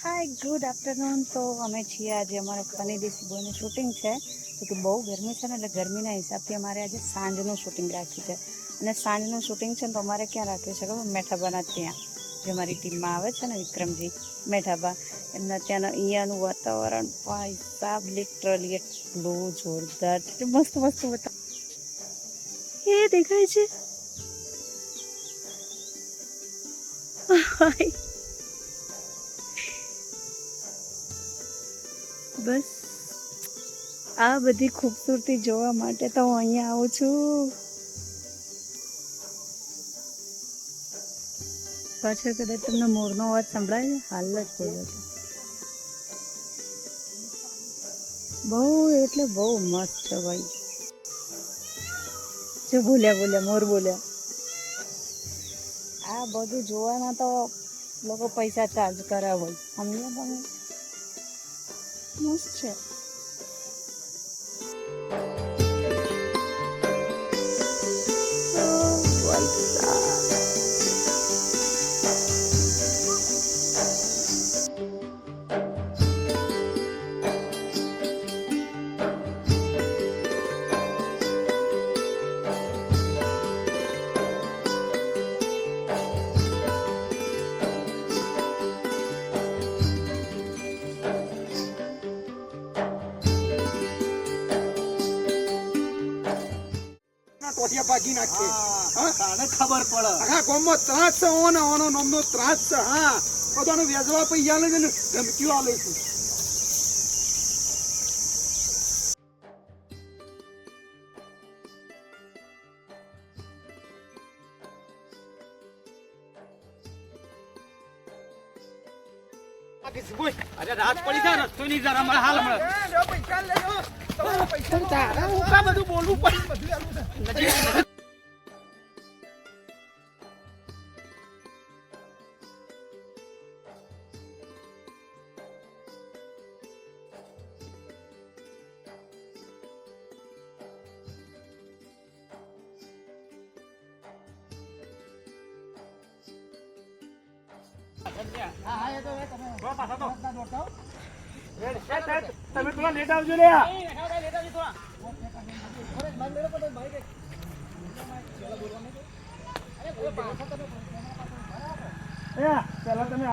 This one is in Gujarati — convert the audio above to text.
Hi good afternoon. તો અમે છીએ આજે અમારે ફની દેસી બોયનું શૂટિંગ છે. તો કે બહુ ગરમી છે ને, એટલે ગરમીના હિસાબથી અમારે આજે સાંજનું શૂટિંગ રાખ્યું છે. અને સાંજનું શૂટિંગ છે ને તો અમારે ક્યાં રાખ્યું છે ખબર? મેઠાબાના ત્યાં, જે અમારી ટીમમાં આવે છે ને વિક્રમજી મેઠાબા, એમના ત્યાંના અહીંયાનું વાતાવરણ ભાઈ સાહેબ લિટરલી એટલું જોરદાર છે. મસ્ત મસ્ત બતા એ દેખાય છે. બસ આ બધી ખૂબસૂરતી જોવા માટે તો હું અહીંયા આવું છું. પાછળ કદાચ તમને મોરનો અવાજ સંભળાય છે. હાલ જ બોલ્યો હતો. બહુ એટલે બહુ મસ્ત છે ભાઈ. જો બોલ્યા મોર બોલ્યા. આ બધું જોવાના તો લોકો પૈસા ચાર્જ કર્યા હોય, સમજ્યા તમે? મસ્ત છે. ટોટિયા ભાગી નાખે. તાને ખબર પડે આખા ગામમાં ત્રાસ છે. ઓનો નામનો ત્રાસ છે. હા, બધાને વેચવા પૈસા આલે છે ને ધમકીઓ આલે છે. અરે રાત પડી જાય રસ્તો નહીં જરા હમણાં હાલ હમણાં પૈસા લઈ લો. પૈસા હું કા બધું બોલવું પડે? બધું આલું છે. તમે થોડા લેટ આવજો લે. પેલા તમે